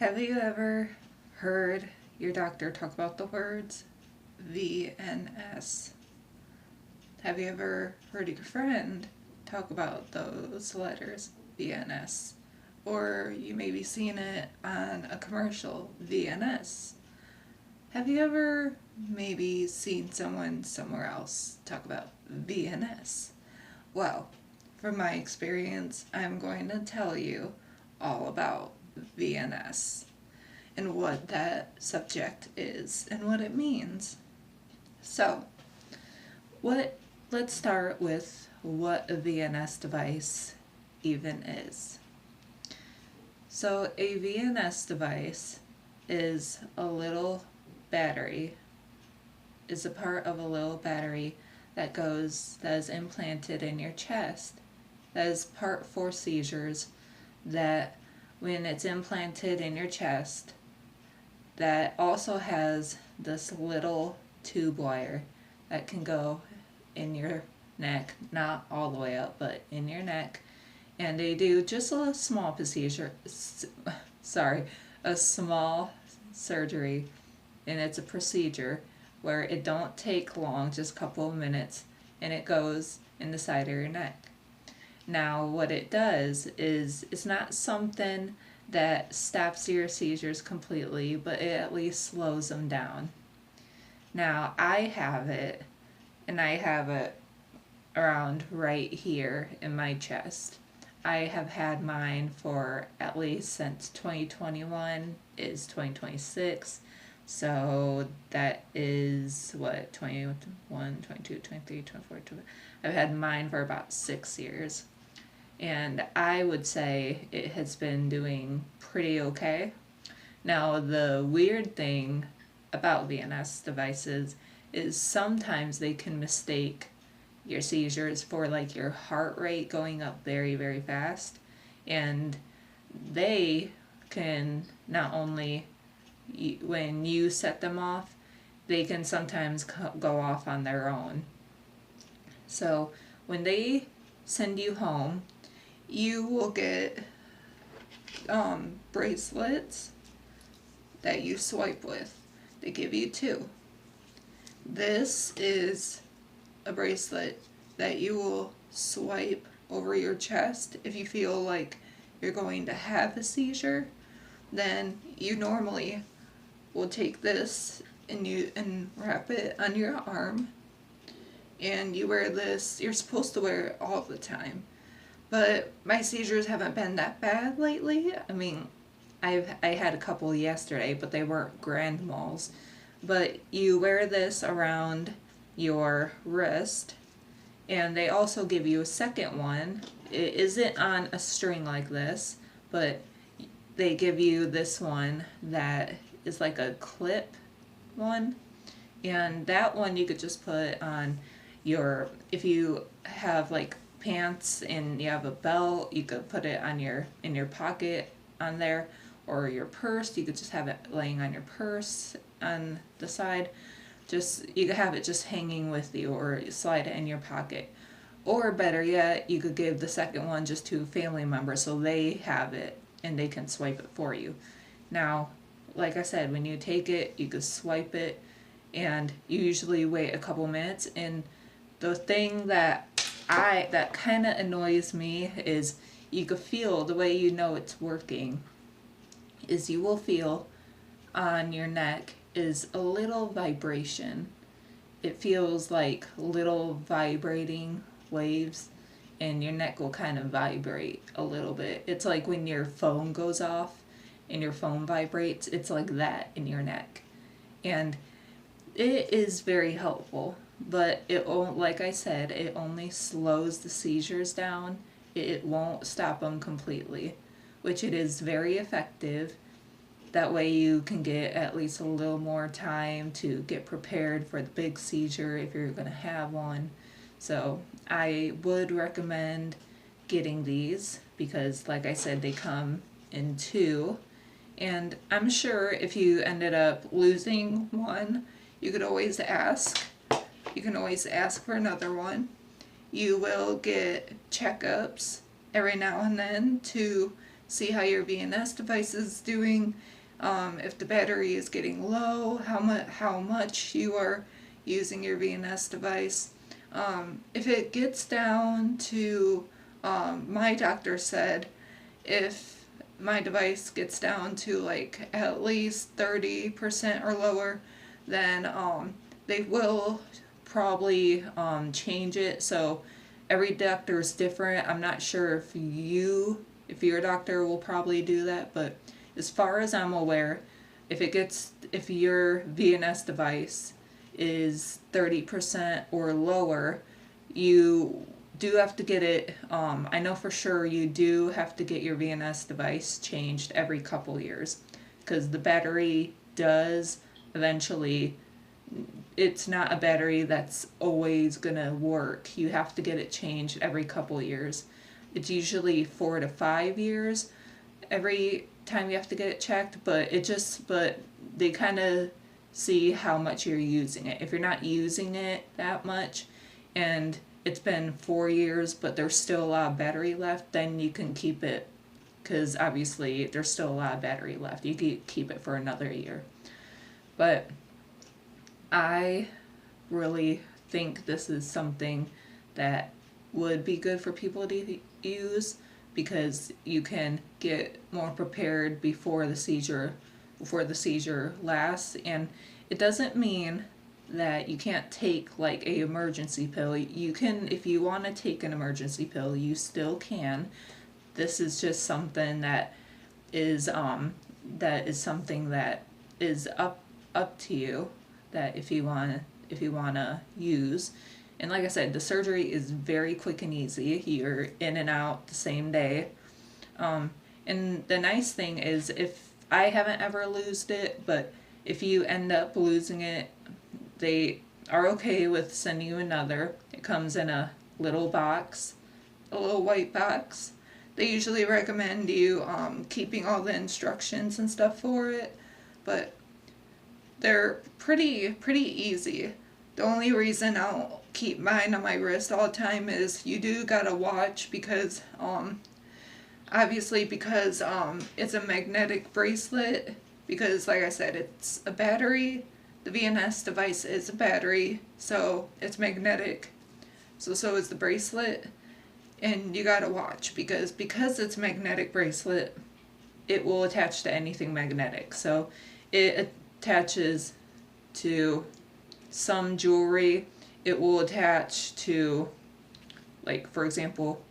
Have you ever heard your doctor talk about the words VNS? Have you ever heard your friend talk about those letters, VNS? Or you may be seeing it on a commercial, VNS. Have you ever maybe seen someone somewhere else talk about VNS? Well, from my experience, I'm going to tell you all about VNS and what that subject is and what it means. So, let's start with what a VNS device even is. So, a VNS device is a little battery, is a part of a little battery that is implanted in your chest. That is part for seizures, that when it's implanted in your chest, that also has this little tube wire that can go in your neck, not all the way up, but in your neck. And they do just a small a small surgery, and it's a procedure where it don't take long, just a couple of minutes, and it goes in the side of your neck. Now, what it does is it's not something that stops your seizures completely, but it at least slows them down. Now, I have it, and I have it around right here in my chest. I have had mine for at least since 2021 is 2026. So that is what, 21, 22, 23, 24, 25. I've had mine for about 6 years. And I would say it has been doing pretty okay. Now, the weird thing about VNS devices is sometimes they can mistake your seizures for like your heart rate going up very, very fast. And they can not only, when you set them off, they can sometimes go off on their own. So when they send you home, you will get bracelets that you swipe with. They give you 2. This is a bracelet that you will swipe over your chest if you feel like you're going to have a seizure. Then you normally will take this and wrap it on your arm, and you wear this. You're supposed to wear it all the time. But my seizures haven't been that bad lately. I mean, I had a couple yesterday, but they weren't grand mals. But you wear this around your wrist, and they also give you a second one. It isn't on a string like this, but they give you this one that is like a clip one. And that one you could just put on your, if you have like pants and you have a belt, you could put it on in your pocket on there, or your purse. You could just have it laying on your purse on the side. Just, you could have it just hanging with you, or slide it in your pocket. Or better yet, you could give the second one just to family members so they have it and they can swipe it for you. Now, like I said, when you take it, you could swipe it, and you usually wait a couple minutes. And the thing that kind of annoys me is you could feel, the way you know it's working is you will feel on your neck is a little vibration. It feels like little vibrating waves, and your neck will kind of vibrate a little bit. It's like when your phone goes off and your phone vibrates, it's like that in your neck. And it is very helpful, but it won't, like I said, it only slows the seizures down. It won't stop them completely, which it is very effective. That way you can get at least a little more time to get prepared for the big seizure if you're going to have one. So I would recommend getting these because, like I said, they come in 2. And I'm sure if you ended up losing one, you could always ask. You can always ask for another one. You will get checkups every now and then to see how your VNS device is doing, if the battery is getting low, how much you are using your VNS device. If it gets down to, my doctor said, if my device gets down to like at least 30% or lower, then they will probably change it. So every doctor is different. I'm not sure if your doctor will probably do that, but as far as I'm aware, if your VNS device is 30% or lower, you do have to get it, I know for sure you do have to get your VNS device changed every couple years, because the battery does eventually, it's not a battery that's always gonna work. You have to get it changed every couple years. It's usually 4 to 5 years every time you have to get it checked, but they kind of see how much you're using it. If you're not using it that much and it's been 4 years but there's still a lot of battery left, then you can keep it, because obviously there's still a lot of battery left. You can keep it for another year. But I really think this is something that would be good for people to use, because you can get more prepared before the seizure lasts. And it doesn't mean that you can't take like a emergency pill. You can, if you want to take an emergency pill, you still can. This is just something that is something that is up to you, that if you want to use. And like I said, the surgery is very quick and easy. You're in and out the same day. And the nice thing is, if I haven't ever lost it, but if you end up losing it, they are okay with sending you another. It comes in a little box, a little white box. They usually recommend you keeping all the instructions and stuff for it, but they're pretty easy. The only reason I'll keep mine on my wrist all the time is you do gotta watch, because obviously because it's a magnetic bracelet, because like I said, it's a battery. The VNS device is a battery, so it's magnetic. So is the bracelet, and you gotta watch, because it's a magnetic bracelet, it will attach to anything magnetic. So it attaches to some jewelry. It will attach to, like for example,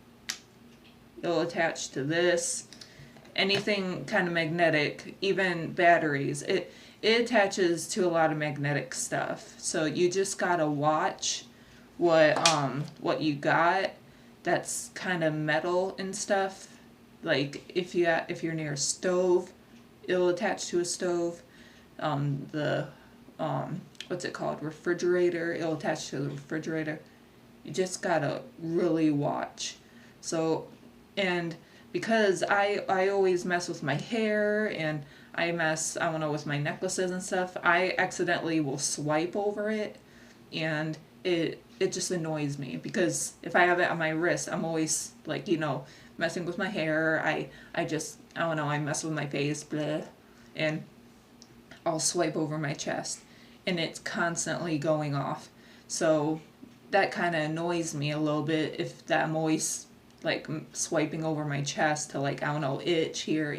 it'll attach to this, anything kind of magnetic, even batteries. It attaches to a lot of magnetic stuff. So you just gotta watch what you got that's kind of metal and stuff. Like if you're near a stove, it'll attach to a stove. What's it called? Refrigerator. It'll attach to the refrigerator. You just gotta really watch. So, and because I always mess with my hair, and I don't know, with my necklaces and stuff, I accidentally will swipe over it, and it just annoys me, because if I have it on my wrist, I'm always like, messing with my hair. I don't know, I mess with my face, blah, and I'll swipe over my chest, and it's constantly going off. So that kind of annoys me a little bit, if that I'm always like swiping over my chest to, like, I don't know, itch here,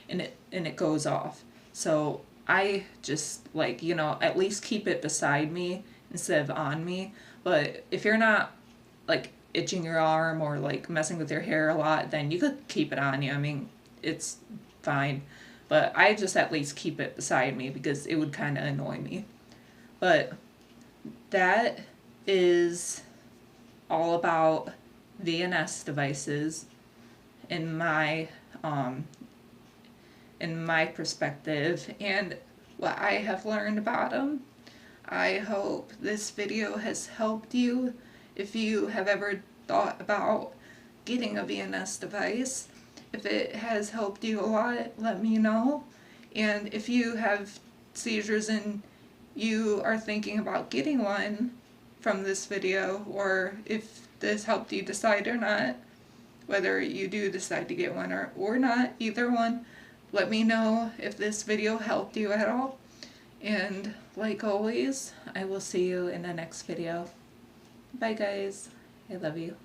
and it goes off. So I just, like, at least keep it beside me instead of on me. But if you're not like itching your arm or like messing with your hair a lot, then you could keep it on you. I mean, it's fine. But I just at least keep it beside me, because it would kind of annoy me. But that is all about VNS devices in my perspective, and what I have learned about them. I hope this video has helped you. If you have ever thought about getting a VNS device, if it has helped you a lot, let me know. And if you have seizures and you are thinking about getting one from this video, or if this helped you decide or not, whether you do decide to get one or not, either one. Let me know if this video helped you at all. And like always, I will see you in the next video. Bye guys. I love you.